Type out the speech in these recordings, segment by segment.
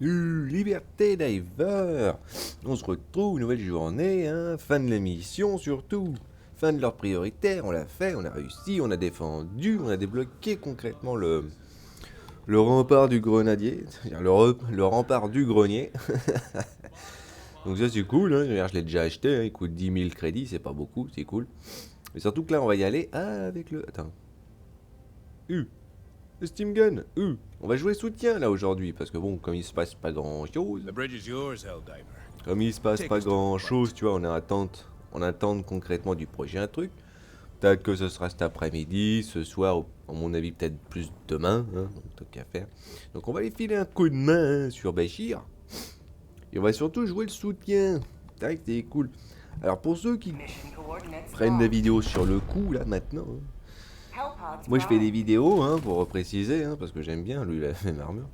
Liberté Diver. On se retrouve, nouvelle journée, hein, fin de la mission surtout. Fin de leur prioritaire, on l'a fait, on a réussi, on a défendu, on a débloqué concrètement le rempart du grenadier, c'est-à-dire le rempart du grenier. Donc ça c'est cool, hein, je l'ai déjà acheté, hein, il coûte 10 000 crédits, c'est pas beaucoup, c'est cool. Mais surtout que là on va y aller avec le... Attends. Le Steam Gun, on va jouer soutien là aujourd'hui, parce que bon, comme il se passe pas grand chose, comme il se passe pas grand chose, tu vois, on attend concrètement du prochain truc. Peut-être que ce sera cet après-midi, ce soir, à mon avis peut-être plus demain, hein, donc tant qu'à faire. Donc on va aller filer un coup de main hein, sur Bachir. Et on va surtout jouer le soutien. Tac, c'est cool. Alors pour ceux qui prennent des vidéos sur le coup là maintenant, moi je fais des vidéos hein, pour préciser, hein, parce que j'aime bien, lui il a fait armure.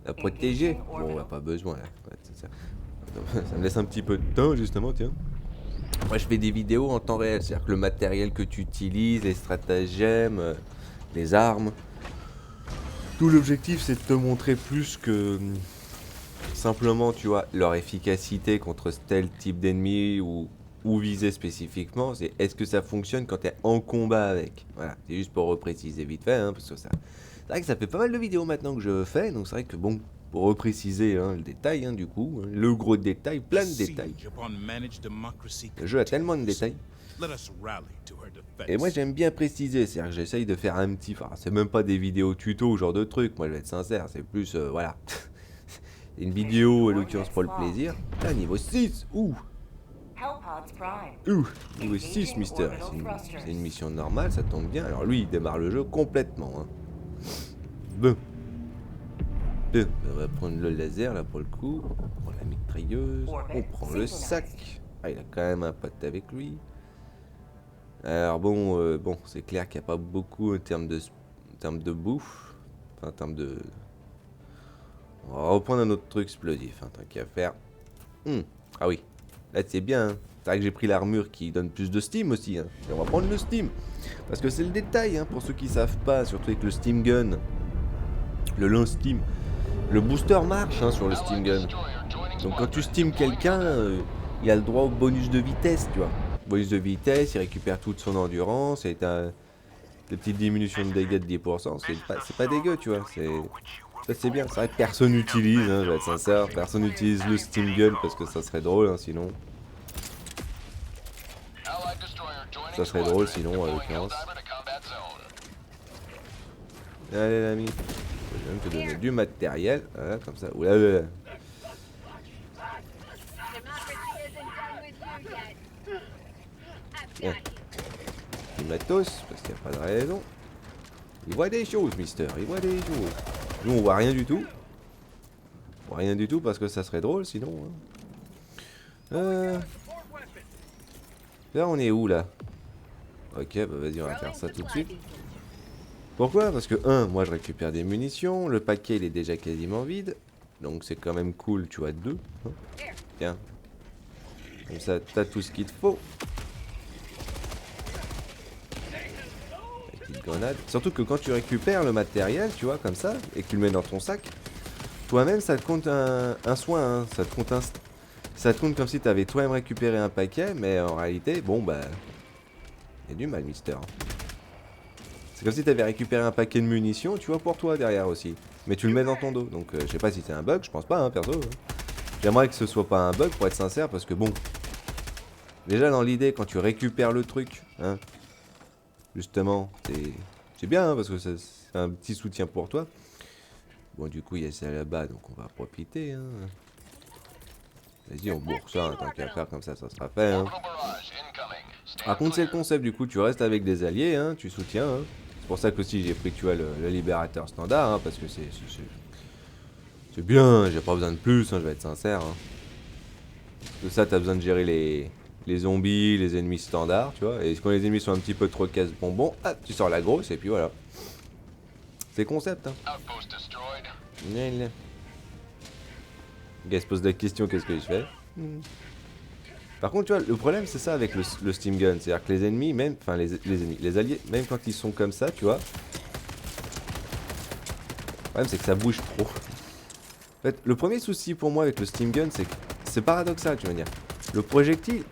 La protéger. Bon, on n'a pas besoin là. Ouais, ça me laisse un petit peu de temps justement, tiens. Moi je fais des vidéos en temps réel, c'est-à-dire que le matériel que tu utilises, les stratagèmes, les armes. Tout l'objectif c'est de te montrer plus que simplement, tu vois, leur efficacité contre tel type d'ennemi ou viser spécifiquement. C'est est-ce que ça fonctionne quand tu es en combat avec. Voilà, c'est juste pour repréciser vite fait, hein, parce que ça... C'est vrai que ça fait pas mal de vidéos maintenant que je fais, donc c'est vrai que bon, pour repréciser hein, le détail, hein, du coup, hein, le gros détail, plein de détails. Le jeu a tellement de détails. Et moi j'aime bien préciser, c'est-à-dire que j'essaye de faire un petit... Enfin, c'est même pas des vidéos tuto, genre de trucs, moi je vais être sincère, c'est plus, voilà. Une vidéo, à l'occurrence pour le plaisir. Là, niveau 6, niveau 6, Mister. C'est une mission normale, ça tombe bien. Alors lui, il démarre le jeu complètement. Hein. Bon. On va prendre le laser, là, pour le coup. On prend la mitrailleuse. On prend le sac. Ah, il a quand même un pote avec lui. Alors bon, c'est clair qu'il n'y a pas beaucoup en termes de bouffe. Enfin, en termes de... On va reprendre un autre truc explosif, hein, tant qu'à faire. Ah oui, là c'est bien. Hein. C'est vrai que j'ai pris l'armure qui donne plus de steam aussi. Hein. Et on va prendre le steam. Parce que c'est le détail, hein, pour ceux qui savent pas, surtout avec le steam gun. Le lance steam. Le booster marche hein, sur le steam gun. Donc quand tu steam quelqu'un, il a le droit au bonus de vitesse, tu vois. Bonus de vitesse, il récupère toute son endurance, et t'as des petites diminutions de dégâts de 10%. C'est pas dégueu, tu vois. Ça c'est bien, c'est vrai que personne n'utilise, hein, je vais être sincère, personne n'utilise le steam gun parce que ça serait drôle hein, sinon. Ça serait drôle sinon en l'occurrence. Allez l'ami, je vais même te donner du matériel, voilà, comme ça. Oula, oula. Bien. Du matos, parce qu'il n'y a pas de raison. Il voit des choses, Mister, il voit des choses. Nous on voit rien du tout. On voit rien du tout parce que ça serait drôle sinon. Hein. Là on est où là? Ok, bah vas-y on va faire ça tout de suite. Pourquoi? Parce que moi je récupère des munitions, le paquet il est déjà quasiment vide. Donc c'est quand même cool, tu vois, 2. Hein. Tiens. Comme ça t'as tout ce qu'il te faut. Petite grenade. Surtout que quand tu récupères le matériel, tu vois, comme ça, et que tu le mets dans ton sac, toi-même ça te compte un soin, hein. Ça te compte comme si t'avais toi-même récupéré un paquet, mais en réalité, bon bah... Il y a du mal, Mister. C'est comme si t'avais récupéré un paquet de munitions, tu vois, pour toi derrière aussi. Mais tu le mets dans ton dos. Donc je sais pas si c'est un bug, je pense pas, hein, perso. J'aimerais que ce soit pas un bug pour être sincère, parce que bon... Déjà dans l'idée, quand tu récupères le truc, hein, justement, c'est bien, hein, parce que c'est un petit soutien pour toi. Bon, du coup, il y a ça là-bas, donc on va profiter, hein. Vas-y, on bourre ça, hein, tant qu'à faire, comme ça sera fait, hein. Par contre, c'est le concept, du coup, tu restes avec des alliés, hein, tu soutiens, hein. C'est pour ça que aussi j'ai pris, tu vois, le libérateur standard, hein, parce que c'est bien, j'ai pas besoin de plus, hein, je vais être sincère, hein. De ça, t'as besoin de gérer les zombies, les ennemis standards, tu vois. Et quand les ennemis sont un petit peu trop casse-bonbons, hop, tu sors la grosse, et puis voilà. C'est concept, hein. Le gars se pose la question, qu'est-ce que je fais? Par contre, tu vois, le problème c'est ça avec le steam gun, c'est-à-dire que les ennemis, même, enfin les alliés, même quand ils sont comme ça, tu vois, le problème c'est que ça bouge trop. fait, le premier souci pour moi avec le Steam Gun, c'est que c'est paradoxal, tu vas dire. Le projectile,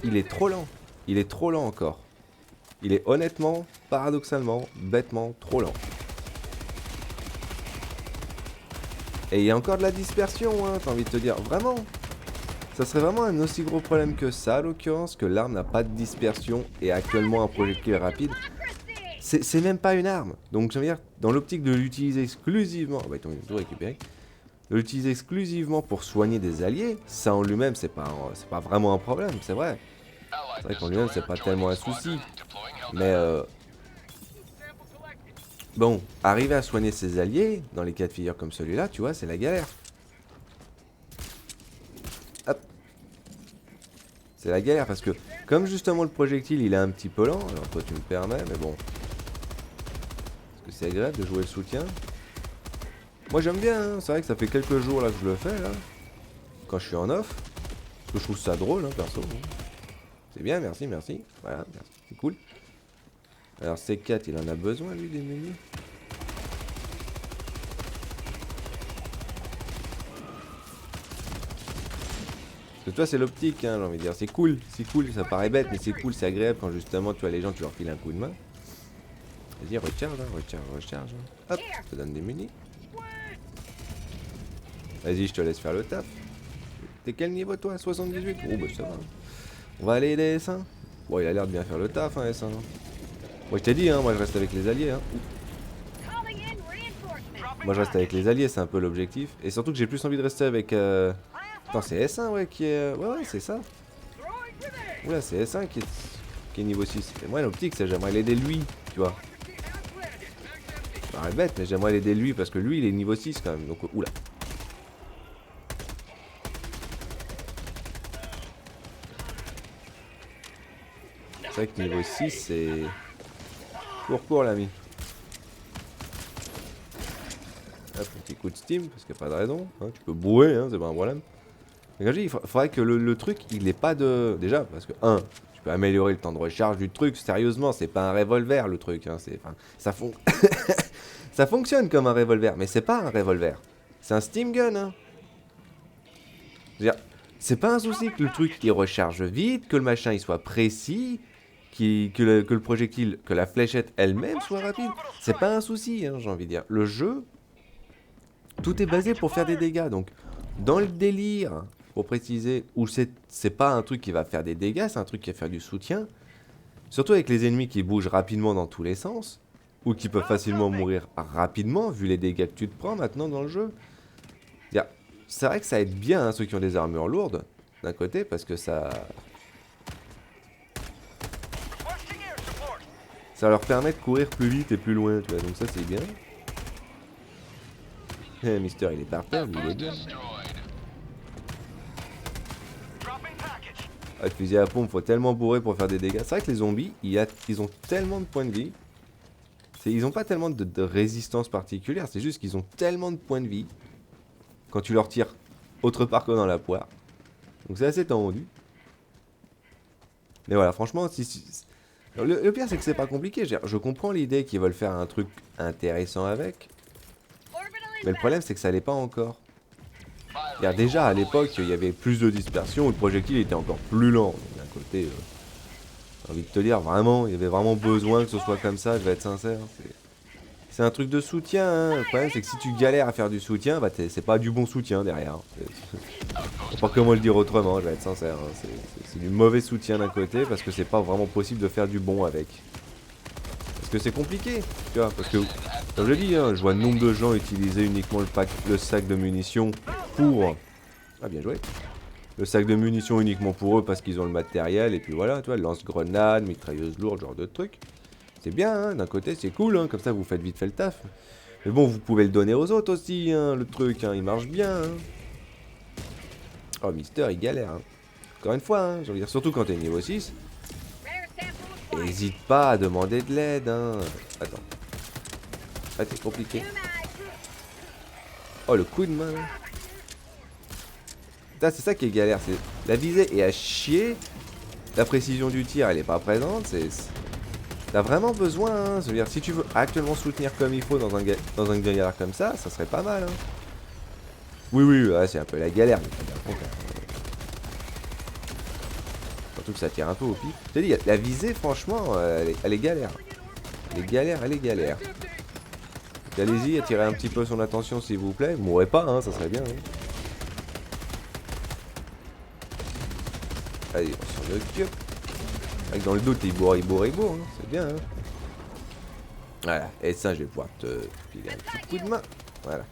il est trop lent. Il est trop lent encore. Il est honnêtement, paradoxalement, bêtement, trop lent. Et il y a encore de la dispersion, hein, t'as envie de te dire. Vraiment. Ça serait vraiment un aussi gros problème que ça, à l'occurrence, que l'arme n'a pas de dispersion et actuellement un projectile rapide. C'est même pas une arme. Donc, je veux dire, dans l'optique de l'utiliser exclusivement... Bah, ils ont tout récupéré. De l'utiliser exclusivement pour soigner des alliés, ça en lui-même, c'est pas vraiment un problème, c'est vrai. C'est vrai qu'en lui-même, c'est pas tellement un souci. Mais, bon, arriver à soigner ses alliés, dans les cas de figure comme celui-là, tu vois, c'est la galère. Hop. C'est la galère, parce que, comme justement le projectile, il est un petit peu lent, alors toi tu me permets, mais bon... Est-ce que c'est agréable de jouer le soutien? Moi j'aime bien, hein. C'est vrai que ça fait quelques jours là que je le fais, là. Quand je suis en off. Parce que je trouve ça drôle, hein, perso. C'est bien, merci, merci. Voilà, merci. C'est cool. Alors C4, il en a besoin, lui, des menus. Parce que toi, c'est l'optique, hein, j'ai envie de dire. C'est cool, ça paraît bête, mais c'est cool, c'est agréable quand justement, tu vois, les gens, tu leur files un coup de main. Vas-y, recharge, hein, recharge. Hop, ça te donne des menus. Vas-y, je te laisse faire le taf. T'es quel niveau toi? 78? Oh bah ça va. On va aller aider S1. Bon, il a l'air de bien faire le taf, hein, S1. Moi je t'ai dit, hein, moi je reste avec les alliés. Hein. Moi je reste avec les alliés, c'est un peu l'objectif. Et surtout que j'ai plus envie de rester avec... Attends, c'est S1 ouais qui est... Ouais, c'est ça. Oula, c'est S1 qui est niveau 6. Et moi l'optique, c'est j'aimerais l'aider lui, tu vois. Ça paraît bête, mais j'aimerais l'aider lui parce que lui il est niveau 6 quand même. Donc, oula. C'est vrai que niveau 6 c'est... Cours l'ami. Hop, un petit coup de steam, parce qu'il n'y a pas de raison. Hein, tu peux bourrer, hein, c'est pas un problème. Mais comme je dis, il faudrait que le truc, il n'ait pas de... Déjà, parce que, tu peux améliorer le temps de recharge du truc. Sérieusement, c'est pas un revolver, le truc. Hein, ça, ça fonctionne comme un revolver, mais c'est pas un revolver. C'est un steam gun, hein. Je veux dire, c'est pas un souci que le truc, il recharge vite, que le machin, il soit précis... Que le projectile, que la fléchette elle-même soit rapide. C'est pas un souci, hein, j'ai envie de dire. Le jeu, tout est basé pour faire des dégâts. Donc, dans le délire, pour préciser, où c'est pas un truc qui va faire des dégâts, c'est un truc qui va faire du soutien. Surtout avec les ennemis qui bougent rapidement dans tous les sens, ou qui peuvent facilement mourir rapidement, vu les dégâts que tu te prends maintenant dans le jeu. C'est vrai que ça aide bien hein, ceux qui ont des armures lourdes, d'un côté, parce que ça leur permet de courir plus vite et plus loin, tu vois, donc ça c'est bien. Eh, Mister, il est par terre, lui, il est bien. Ah, le fusil à pompe, faut tellement bourrer pour faire des dégâts. C'est vrai que les zombies, ils ont tellement de points de vie. Ils ont pas tellement de résistance particulière, c'est juste qu'ils ont tellement de points de vie. Quand tu leur tires autre part que dans la poire. Donc c'est assez tendu. Mais voilà, franchement, le pire c'est que c'est pas compliqué, je comprends l'idée qu'ils veulent faire un truc intéressant avec. Mais le problème c'est que ça l'est pas encore. Déjà à l'époque il y avait plus de dispersion, où le projectile était encore plus lent. D'un côté, j'ai envie de te dire, vraiment, il y avait vraiment besoin que ce soit comme ça, je vais être sincère. C'est un truc de soutien, hein. Le problème c'est que si tu galères à faire du soutien, bah c'est pas du bon soutien derrière. Je sais pas comment le dire autrement, je vais être sincère. Hein. C'est du mauvais soutien d'un côté parce que c'est pas vraiment possible de faire du bon avec. Parce que c'est compliqué, tu vois, parce que, comme je dis, hein, je vois nombre de gens utiliser uniquement le sac de munitions pour... Ah, bien joué. Le sac de munitions uniquement pour eux parce qu'ils ont le matériel, et puis voilà, tu vois, lance-grenade, mitrailleuse lourde, genre de trucs. C'est bien, hein, d'un côté, c'est cool, hein, comme ça vous faites vite fait le taf. Mais bon, vous pouvez le donner aux autres aussi, hein, le truc, hein, il marche bien. Hein. Oh, Mister, il galère. Hein. Encore une fois, hein, je veux dire, surtout quand t'es niveau 6. N'hésite pas à demander de l'aide. Hein. Attends. Ah, c'est compliqué. Oh, le coup de main. C'est ça qui est galère. La visée est à chier. La précision du tir, elle est pas présente. T'as vraiment besoin, hein. C'est-à-dire, si tu veux actuellement soutenir comme il faut dans un guerrier comme ça serait pas mal. Hein. Oui, oui, ouais, c'est un peu la galère. Mais t'as bien compris, hein. Surtout que ça tire un peu au pif. Je t'ai dit, la visée, franchement, elle est galère. Elle est galère, elle est galère. Donc, allez-y, attirez un petit peu son attention s'il vous plaît. Mourrez pas, hein, ça serait bien. Hein. Allez, on s'en occupe. Avec dans le doute, il bourre, hein. C'est bien, hein. Voilà, et ça, je vais pouvoir te filer un petit coup de main. Voilà.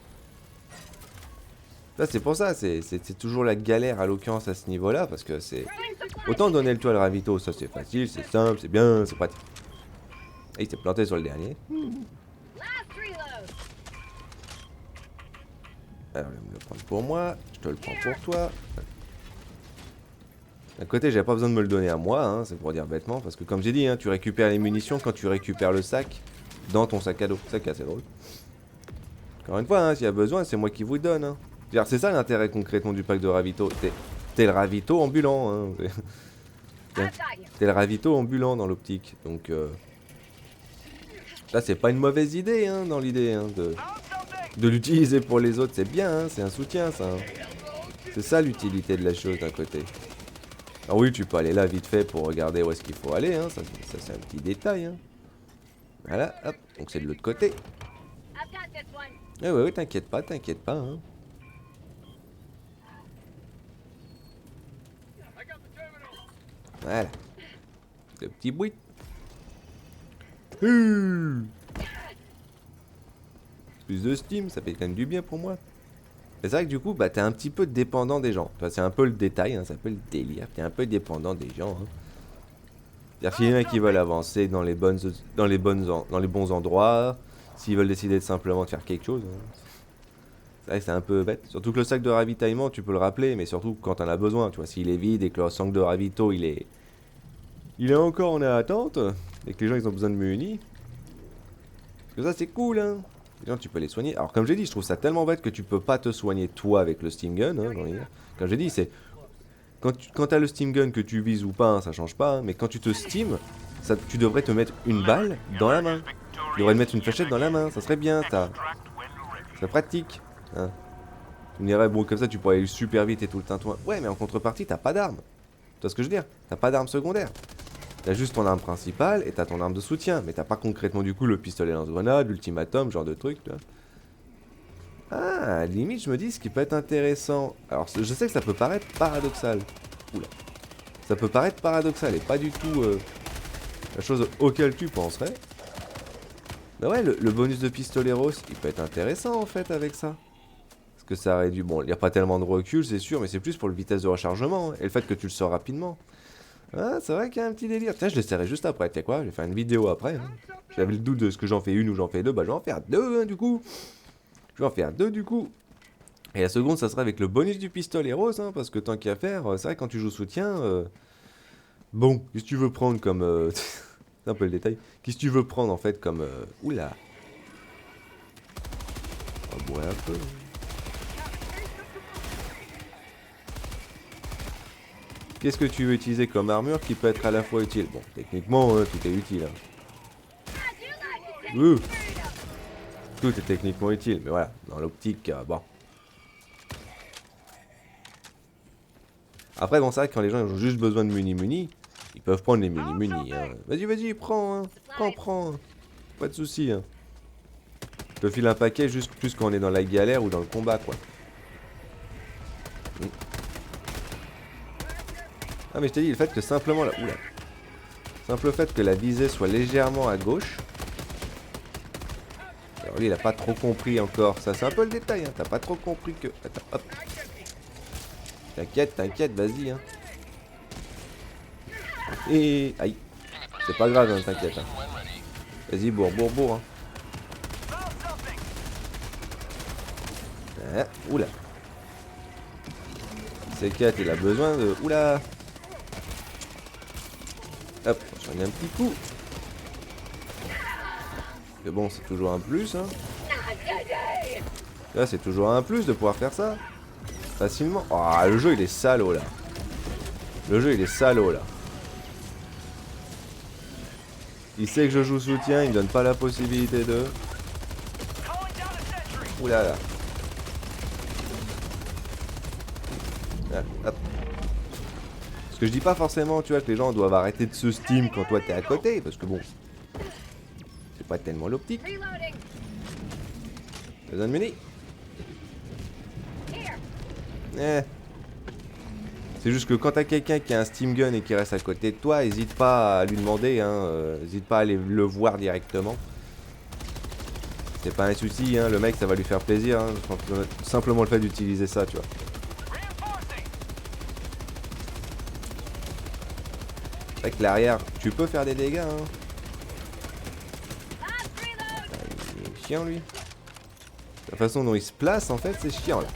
Ça, c'est pour ça, c'est toujours la galère à l'occurrence à ce niveau-là, parce que c'est... Autant donner le toit le ravito, ça c'est facile, c'est simple, c'est bien, c'est pratique. Et il s'est planté sur le dernier. Alors, je vais me le prendre pour moi, je te le prends pour toi. D'un côté, j'avais pas besoin de me le donner à moi, hein, c'est pour dire bêtement, parce que comme j'ai dit, hein, tu récupères les munitions quand tu récupères le sac dans ton sac à dos. C'est ça qui est assez drôle. Encore une fois, hein, s'il y a besoin, c'est moi qui vous le donne. Hein. C'est ça l'intérêt concrètement du pack de ravito. T'es le ravito ambulant. Hein. T'es le ravito ambulant dans l'optique. Donc là, c'est pas une mauvaise idée hein, dans l'idée hein, de l'utiliser pour les autres. C'est bien, hein, c'est un soutien ça. Hein. C'est ça l'utilité de la chose d'un côté. Ah oui, tu peux aller là vite fait pour regarder où est-ce qu'il faut aller. Hein. Ça c'est un petit détail. Hein. Voilà, hop. Donc c'est de l'autre côté. Oui, t'inquiète pas, hein. Voilà. Le petit bruit. Plus de Steam, ça fait quand même du bien pour moi. C'est vrai que du coup, bah, t'es un petit peu dépendant des gens. Enfin, c'est un peu le détail, hein, c'est un peu le délire. T'es un peu dépendant des gens. Hein. C'est-à-dire s'il y en a qui veulent avancer dans les bons endroits, s'ils veulent décider de simplement de faire quelque chose. Hein. C'est vrai que c'est un peu bête. Surtout que le sac de ravitaillement, tu peux le rappeler, mais surtout quand t'en as besoin. Tu vois, s'il est vide et que le sac de ravito, il est encore en attente, et que les gens ils ont besoin de munis. Parce que ça c'est cool, hein. Les gens tu peux les soigner. Alors comme j'ai dit, je trouve ça tellement bête que tu peux pas te soigner toi avec le steam gun. Hein, comme j'ai dit, c'est quand t'as le steam gun que tu vises ou pas, hein, ça change pas. Hein, mais quand tu te steam, tu devrais te mettre une balle dans la main. Tu devrais te mettre une fléchette dans la main. Ça serait bien, ça. C'est pratique. Hein. Tu me dirais, bon, comme ça tu pourrais aller super vite et tout le tintouin. Ouais, mais en contrepartie, t'as pas d'arme. Tu vois ce que je veux dire? T'as pas d'arme secondaire. T'as juste ton arme principale et t'as ton arme de soutien. Mais t'as pas concrètement du coup le pistolet lance-grenade, l'ultimatum, genre de truc. Tu vois. Ah, limite, je me dis ce qui peut être intéressant. Alors, je sais que ça peut paraître paradoxal. Oula. Ça peut paraître paradoxal et pas du tout la chose auquel tu penserais. Mais ouais, le bonus de pistoleros, il peut être intéressant en fait avec ça. Parce que ça réduit. Bon, il n'y a pas tellement de recul, c'est sûr, mais c'est plus pour le vitesse de rechargement hein, et le fait que tu le sors rapidement. Ah, c'est vrai qu'il y a un petit délire. Tiens, je l'essaierai juste après. Tu sais quoi, je vais faire une vidéo après. Hein. J'avais le doute de ce que j'en fais une ou j'en fais deux. Bah, je vais en faire deux hein, du coup. Je vais en faire deux du coup. Et la seconde, ça sera avec le bonus du pistolet rose. Hein, parce que tant qu'à faire, c'est vrai que quand tu joues soutien. Bon, qu'est-ce que tu veux prendre comme. C'est un peu le détail. Qu'est-ce que tu veux prendre en fait comme. Oula. On va bourrer un peu. Qu'est-ce que tu veux utiliser comme armure qui peut être à la fois utile? Bon, techniquement, hein, tout est utile. Hein. Tout est techniquement utile, mais voilà, dans l'optique, bon. Après, bon, c'est vrai que quand les gens ont juste besoin de muni, ils peuvent prendre les muni. Hein. Vas-y, prends, hein. Prends. Pas de soucis. Hein. Je te file un paquet juste plus quand on est dans la galère ou dans le combat, quoi. Ah mais je t'ai dit le fait que simplement la... Oula. Simple fait que la visée soit légèrement à gauche. Alors lui il a pas trop compris encore. Ça c'est un peu le détail hein. T'as pas trop compris que... Attends hop. T'inquiète vas-y hein. Et... Aïe. C'est pas grave hein, t'inquiète hein. Vas-y bourre hein. Ah, oula. C4 il a besoin de... Oula. Hop, on soigne un petit coup. Mais bon, c'est toujours un plus, hein. Là, c'est toujours un plus de pouvoir faire ça. Facilement. Oh, le jeu, il est salaud, là. Il sait que je joue soutien, il me donne pas la possibilité de... Oula là. Voilà, hop. Parce que je dis pas forcément, tu vois, que les gens doivent arrêter de se steam quand toi t'es à côté, parce que bon, c'est pas tellement l'optique. Besoin de muni. C'est juste que quand t'as quelqu'un qui a un steam gun et qui reste à côté de toi, hésite pas à lui demander, hein, hésite pas à aller le voir directement. C'est pas un souci, hein, le mec ça va lui faire plaisir, hein, simplement le fait d'utiliser ça, tu vois. C'est vrai que l'arrière, tu peux faire des dégâts, hein. Il est chiant lui. La façon dont il se place en fait, c'est chiant là.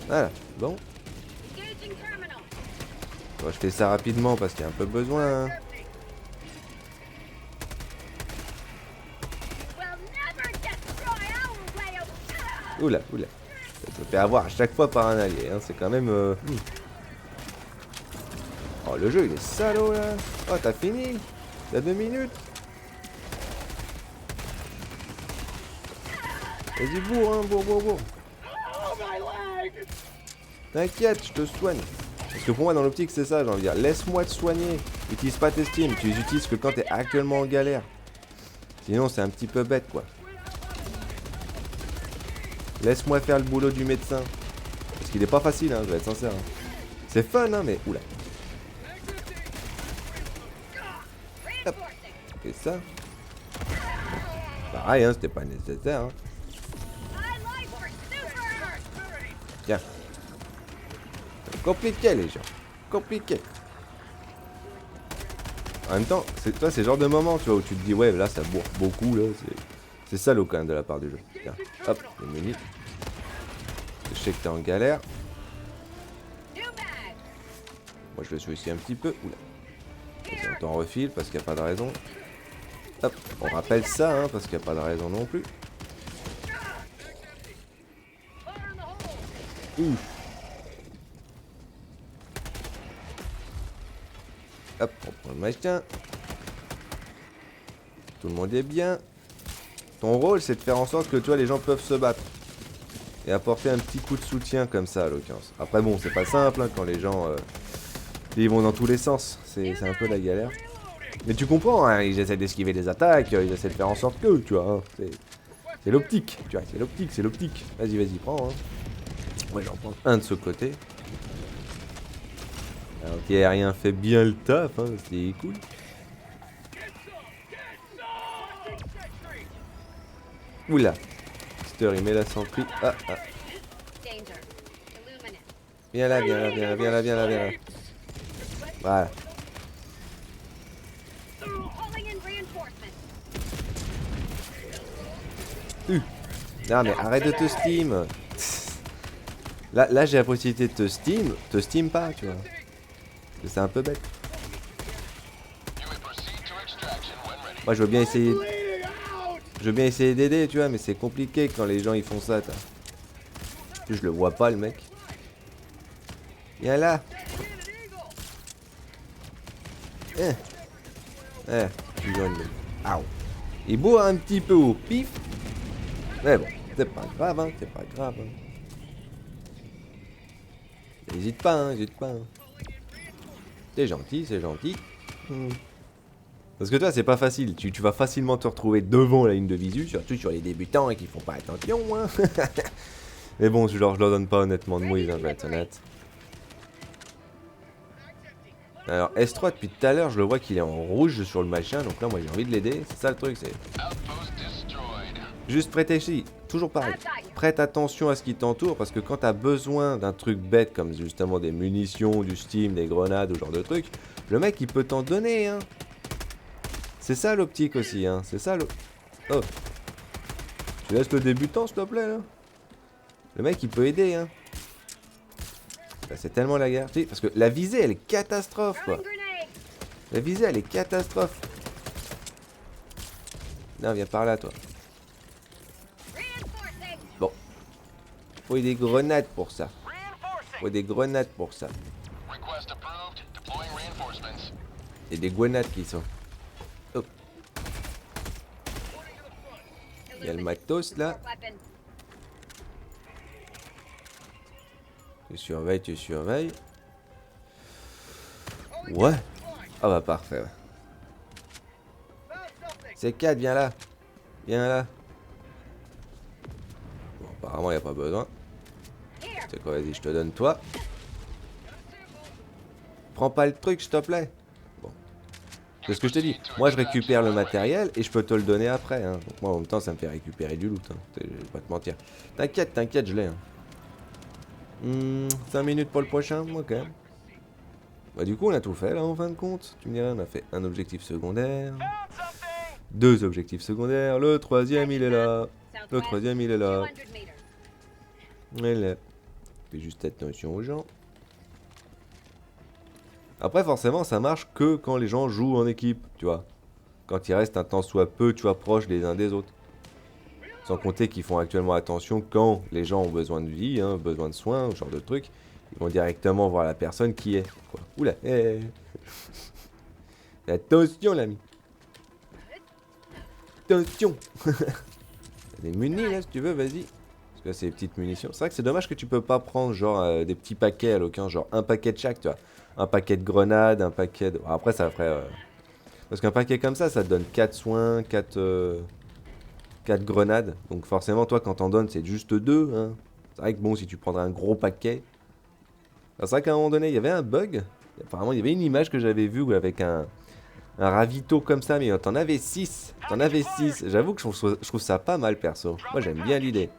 Voilà, bon. Bon, je fais ça rapidement parce qu'il y a un peu besoin, hein. Oula, oula. Ça se fait avoir à chaque fois par un allié, hein. C'est quand même... Oh, le jeu, il est salaud, là. Oh, t'as fini. Il y a 2 minutes. Vas-y, bourre, hein, bourre. T'inquiète, je te soigne. Parce que pour moi, dans l'optique, c'est ça, j'ai envie de dire. Laisse-moi te soigner. Utilise pas tes steams. Tu les utilises que quand t'es actuellement en galère. Sinon, c'est un petit peu bête, quoi. Laisse-moi faire le boulot du médecin. Parce qu'il est pas facile, hein, je vais être sincère. Hein. C'est fun, hein, mais... Oula. Hop. Et ça. Pareil, hein, c'était pas nécessaire. Hein. Tiens. C'est compliqué, les gens. Compliqué. En même temps, toi, c'est le genre de moment, tu vois, où tu te dis, ouais, là, ça bourre beaucoup, là. C'est salaud, quand même, de la part du jeu. Tiens. Hop, les munis. Je sais que t'es en galère. Moi, je le suis aussi un petit peu. Oula. On t'en refile parce qu'il n'y a pas de raison. Hop, on rappelle ça, hein, parce qu'il n'y a pas de raison non plus. Ouf. Hop, on prend le machin. Tout le monde est bien. Ton rôle, c'est de faire en sorte que, tu vois, les gens peuvent se battre. Et apporter un petit coup de soutien comme ça, à l'occurrence. Après, bon, c'est pas simple, hein, quand les gens... ils vont dans tous les sens. C'est un peu la galère. Mais tu comprends, hein, ils essaient d'esquiver les attaques, ils essaient de faire en sorte que, tu vois, hein, c'est l'optique, tu vois, c'est l'optique. Vas-y, prends, hein. Ouais, j'en prends un de ce côté. L'anti-aérien fait bien le taf, hein, c'est cool. Oula, Mister, il met la sentry. Ah. Viens là. Voilà. Non mais arrête de te steam. Là j'ai la possibilité de te steam pas, tu vois. C'est un peu bête. Moi je veux bien essayer. Je veux bien essayer d'aider, tu vois, mais c'est compliqué quand les gens ils font ça, toi. Je le vois pas le mec. Viens là. Tu donnes. Aouh. Il boit un petit peu au pif. Mais bon, c'est pas grave, hein, N'hésite pas, hein. C'est gentil. Parce que toi, c'est pas facile. Tu vas facilement te retrouver devant la ligne de visu, surtout sur les débutants et qui font pas attention, hein. Mais bon, je leur donne pas honnêtement de mouise, hein, je vais être honnête. Alors, S3, depuis tout à l'heure, je le vois qu'il est en rouge sur le machin, donc là, moi, j'ai envie de l'aider. C'est ça le truc, c'est... Juste prêter ici, toujours pareil. Prête attention à ce qui t'entoure, parce que quand t'as besoin d'un truc bête, comme justement des munitions, du steam, des grenades, ou genre de trucs, le mec, il peut t'en donner, hein. C'est ça l'optique aussi, hein. C'est ça le... Oh. Tu laisses le débutant, s'il te plaît, là. Le mec, il peut aider, hein. C'est tellement la guerre. Parce que la visée, elle est catastrophe, quoi. La visée, elle est catastrophe. Non, viens par là, toi. Bon. Faut des grenades pour ça. Et des grenades qui sont... Oh. Il y a le matos, là. Tu surveilles, tu surveilles. Ouais. Ah bah parfait. Ouais. C'est 4, viens là. Viens là. Bon, apparemment, il n'y a pas besoin. C'est quoi, vas-y, je te donne toi. Prends pas le truc, s'il te plaît. Bon. C'est ce que je t'ai dit. Moi, je récupère le matériel et je peux te le donner après. Hein. Donc, moi, en même temps, ça me fait récupérer du loot. Hein. Je vais pas te mentir. T'inquiète, t'inquiète, je l'ai. Hein. 5 minutes pour le prochain. Ok. Bah, du coup, on a tout fait là en fin de compte. Tu me dirais, on a fait un objectif secondaire. 2 objectifs secondaires. Le troisième, il est là. Le troisième, il est là. Il est là. Fais juste attention aux gens. Après, forcément, ça marche que quand les gens jouent en équipe, tu vois. Quand ils restent un temps soit peu, tu vois, proches les uns des autres. Sans compter qu'ils font actuellement attention quand les gens ont besoin de vie, hein, besoin de soins, ce genre de trucs. Ils vont directement voir la personne qui est. Quoi. Oula, attention, l'ami. Attention. Des munis, là, si tu veux, vas-y. Parce que c'est des petites munitions. C'est vrai que c'est dommage que tu peux pas prendre, genre, des petits paquets à l'occasion, genre un paquet de chaque, tu vois. Un paquet de grenades, un paquet de... Bon, après, ça ferait... Parce qu'un paquet comme ça te donne 4 soins, 4 grenades. Donc forcément, toi, quand t'en donnes, c'est juste 2. Hein. C'est vrai que bon, si tu prendrais un gros paquet... C'est vrai qu'à un moment donné, il y avait un bug. Apparemment, il y avait une image que j'avais vue où avec un ravito comme ça, mais t'en avais 6. T'en avais 6. J'avoue que je trouve ça pas mal, perso. Moi, j'aime bien l'idée.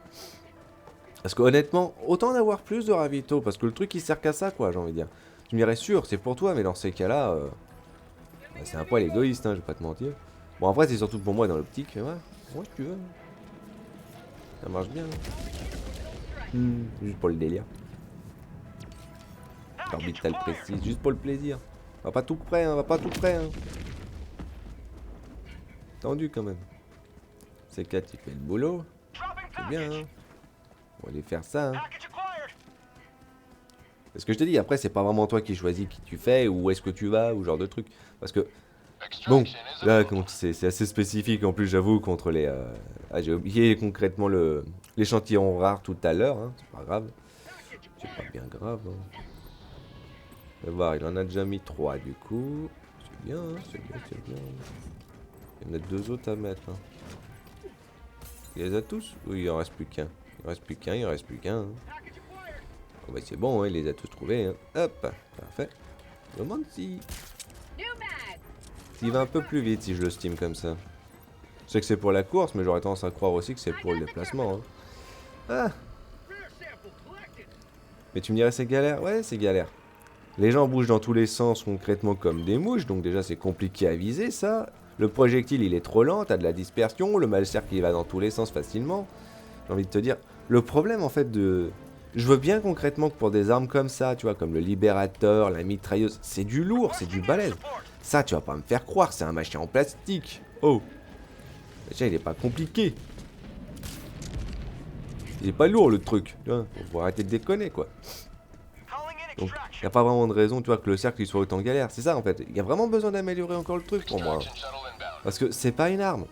Parce que honnêtement, autant en avoir plus de ravito. Parce que le truc, il sert qu'à ça, quoi, j'ai envie de dire. Tu me dirais sûr, c'est pour toi, mais dans ces cas-là... Bah, c'est un poil égoïste, hein, je vais pas te mentir. Bon, après, c'est surtout pour moi dans l'optique. Ouais, si tu veux. Ça marche bien. Juste pour le délire. Orbital précise, juste pour le plaisir. On va pas tout près, hein, on va pas tout près. Hein. Tendu quand même. C4, il fait le boulot. C'est bien, hein. On va aller faire ça, hein. C'est ce que je te dis, après, c'est pas vraiment toi qui choisis qui tu fais, ou où est-ce que tu vas, ou genre de truc. Parce que, bon, là, c'est assez spécifique en plus, j'avoue, contre les... Ah, j'ai oublié concrètement l'échantillon rare tout à l'heure, hein. C'est pas grave. C'est pas bien grave, hein. On va voir, il en a déjà mis 3 du coup. C'est bien, hein, c'est bien, c'est bien. Il y en a 2 autres à mettre. Hein. Il les a tous? Oui, il en reste plus qu'un. Il en reste plus qu'un, il en reste plus qu'un. Hein. Oh, bah c'est bon, hein, il les a tous trouvés. Hein. Hop, parfait. Je me demande s'il va un peu plus vite si je le steam comme ça. Je sais que c'est pour la course, mais j'aurais tendance à croire aussi que c'est pour le déplacement. Hein. Ah! Mais tu me dirais c'est galère? Ouais, c'est galère. Les gens bougent dans tous les sens concrètement comme des mouches, donc déjà c'est compliqué à viser ça. Le projectile il est trop lent, t'as de la dispersion, le malcercle il va dans tous les sens facilement. J'ai envie de te dire, le problème en fait de... Je veux bien concrètement que pour des armes comme ça, tu vois, comme le libérateur, la mitrailleuse, c'est du lourd, c'est du balèze. Ça tu vas pas me faire croire, c'est un machin en plastique. Oh. Déjà il est pas compliqué. Il est pas lourd le truc, tu vois, faut arrêter de déconner quoi. Donc, il n'y a pas vraiment de raison, tu vois, que le cercle il soit autant galère. C'est ça en fait. Il y a vraiment besoin d'améliorer encore le truc pour moi. Parce que c'est pas une arme.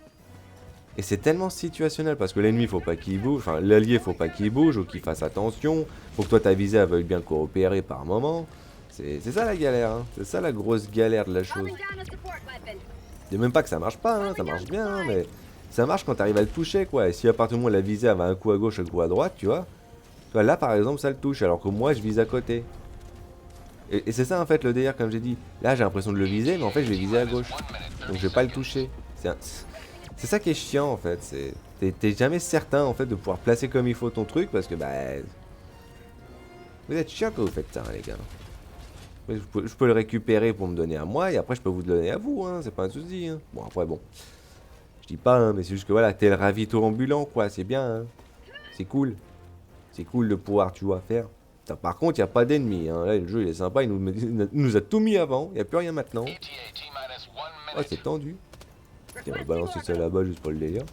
Et c'est tellement situationnel parce que l'ennemi faut pas qu'il bouge, enfin l'allié faut pas qu'il bouge ou qu'il fasse attention. Faut que toi ta visée veuille bien coopérer par moment. C'est ça la galère, hein. C'est ça la grosse galère de la chose. Je dis même pas que ça marche pas, hein. Ça marche bien, hein, mais ça marche quand t'arrives à le toucher quoi. Et si à partir du moment où la visée elle va un coup à gauche, un coup à droite, tu vois. Là par exemple ça le touche alors que moi je vise à côté. Et c'est ça en fait le délire comme j'ai dit. Là j'ai l'impression de le viser mais en fait je vais viser à gauche. Donc je vais pas le toucher. C'est ça qui est chiant en fait. T'es jamais certain en fait de pouvoir placer comme il faut ton truc parce que bah... Vous êtes chiant quand vous faites ça hein, les gars. Je peux le récupérer pour me donner à moi et après je peux vous le donner à vous. Hein, c'est pas un souci. Hein. Bon après bon. Je dis pas hein, mais c'est juste que voilà t'es le ravito ambulant quoi. C'est bien. Hein. C'est cool. C'est cool de pouvoir tu vois faire. Par contre, il n'y a pas d'ennemis. Hein. Là, le jeu, il est sympa. Il nous a tout mis avant. Il n'y a plus rien maintenant. Oh, c'est tendu. On va balancer ça là-bas juste pour le délire.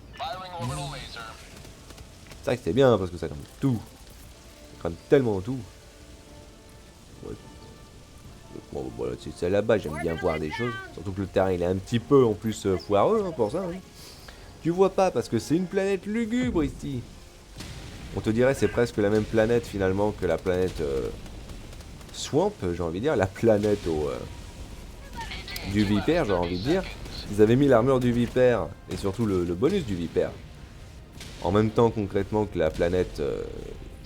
C'est vrai que c'est bien parce que ça crame tout. Ça crame tellement tout. Ouais. Bon, voilà, c'est ça là-bas. J'aime bien voir des choses. Surtout que le terrain, il est un petit peu en plus foireux hein, pour ça. Hein. Tu vois pas parce que c'est une planète lugubre ici. On te dirait c'est presque la même planète finalement que la planète Swamp, j'ai envie de dire, la planète du Vipère, j'ai envie de dire. Ils avaient mis l'armure du Vipère et surtout le bonus du Vipère en même temps concrètement que la planète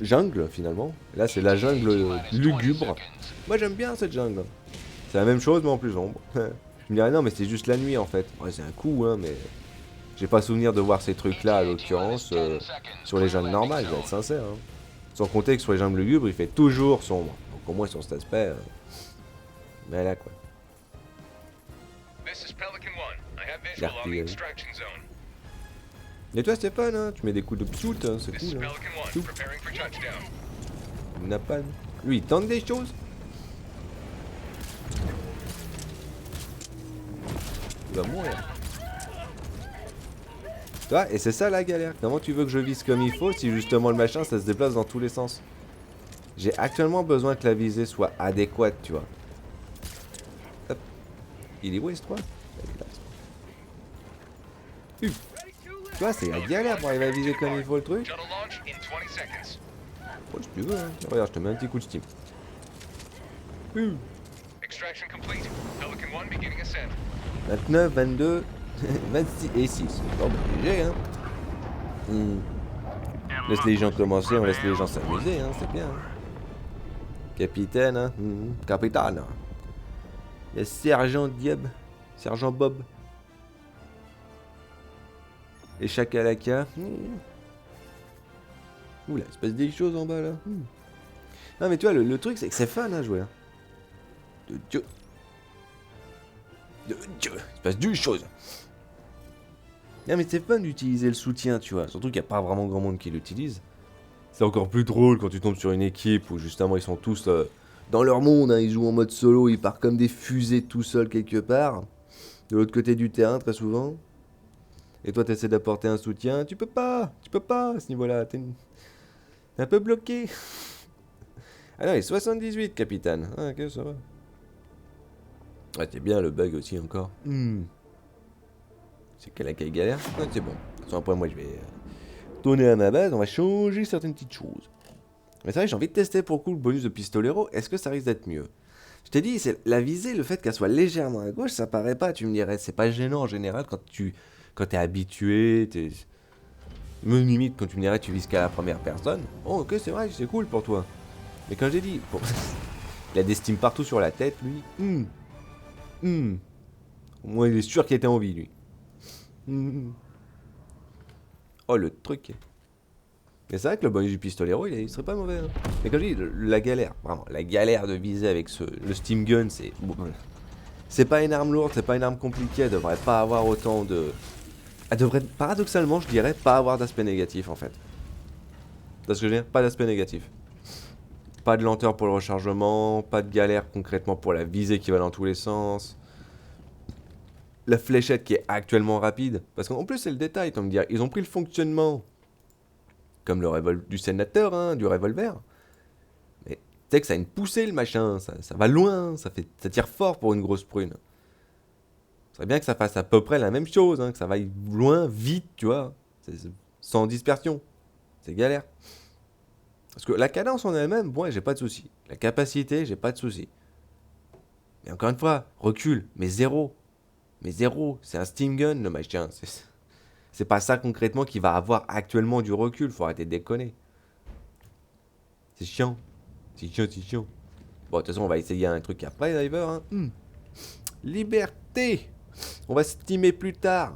jungle finalement. Et là c'est la jungle lugubre. Moi j'aime bien cette jungle. C'est la même chose mais en plus sombre. Je me dirais non mais c'est juste la nuit en fait. Ouais c'est un coup hein mais... J'ai pas souvenir de voir ces trucs là à l'occurrence sur les jungles normales, je vais être sincère. Hein. Sans compter que sur les jungles lugubres il fait toujours sombre. Donc au moins sur cet aspect... Mais là quoi. L'artillerie. Et toi Stéphane, hein, tu mets des coups de psout, hein, c'est cool. Hein. Napalm. Lui il tente des choses. Il va mourir. Tu vois, et c'est ça la galère. Comment tu veux que je vise comme il faut si justement le machin ça se déplace dans tous les sens? J'ai actuellement besoin que la visée soit adéquate, tu vois. Hop. Il est où S3? Tu vois, c'est la galère pour arriver à viser comme il faut le truc. Oh, si tu veux, hein. Regarde, je te mets un petit coup de steam. 29, 22, 26 et 6. Bon, bah, GG, hein. Laisse les gens commencer, on laisse les gens s'amuser, hein, c'est bien. Hein. Capitaine, hein. Capitaine. Le sergent Diab. Sergent Bob. Et Chakalaka. Oula, il se passe des choses en bas là. Non mais tu vois, le truc c'est que c'est fun à jouer. Hein. De Dieu. De Dieu. Il se passe du chose. Non mais c'est fun d'utiliser le soutien, tu vois. Surtout qu'il n'y a pas vraiment grand monde qui l'utilise. C'est encore plus drôle quand tu tombes sur une équipe où justement ils sont tous dans leur monde. Hein. Ils jouent en mode solo, ils partent comme des fusées tout seuls quelque part. De l'autre côté du terrain très souvent. Et toi t'essaies d'apporter un soutien. Tu peux pas à ce niveau-là. T'es un peu bloqué. Ah non, il est 78, capitaine. Ah, ok, ça va. Ah, c'est bien le bug aussi encore. C'est quelle accueil galère. Ah, c'est bon. De toute façon, après, moi, je vais tourner à ma base. On va changer certaines petites choses. Mais c'est vrai, j'ai envie de tester pour le coup le bonus de Pistolero. Est-ce que ça risque d'être mieux? Je t'ai dit, c'est la visée, le fait qu'elle soit légèrement à gauche, ça paraît pas. Tu me dirais, c'est pas gênant en général quand t'es habitué. Même limite, quand tu me dirais, tu vises qu'à la première personne. Oh, ok, c'est vrai, c'est cool pour toi. Mais quand j'ai dit, il a des steams partout sur la tête, lui. Au moins, il est sûr qu'il était en vie, lui. Oh, le truc. Mais c'est vrai que le bonus du pistolero, il serait pas mauvais. Hein. Mais comme je dis, la galère, vraiment, la galère de viser avec le steam gun, c'est... C'est pas une arme lourde, c'est pas une arme compliquée, elle devrait pas avoir autant de... Elle devrait, paradoxalement, je dirais, pas avoir d'aspect négatif, en fait. Parce que je veux dire, pas d'aspect négatif. Pas de lenteur pour le rechargement, pas de galère concrètement pour la visée qui va dans tous les sens. La fléchette qui est actuellement rapide. Parce qu'en plus, c'est le détail, comme dire. Ils ont pris le fonctionnement, comme le du sénateur, hein, du revolver. Mais tu sais que ça a une poussée, le machin. Ça va loin, ça tire fort pour une grosse prune. Ce serait bien que ça fasse à peu près la même chose, hein, que ça vaille loin, vite, tu vois. Sans dispersion. C'est galère. Parce que la cadence en elle-même, bon, j'ai pas de souci. La capacité, j'ai pas de souci. Mais encore une fois, recul, mais zéro. Mais zéro, c'est un steam gun le machin. C'est pas ça concrètement qui va avoir actuellement du recul, faut arrêter de déconner. C'est chiant. C'est chiant. Bon, de toute façon, on va essayer un truc après, Diver. Hein. Liberté. On va steamer plus tard.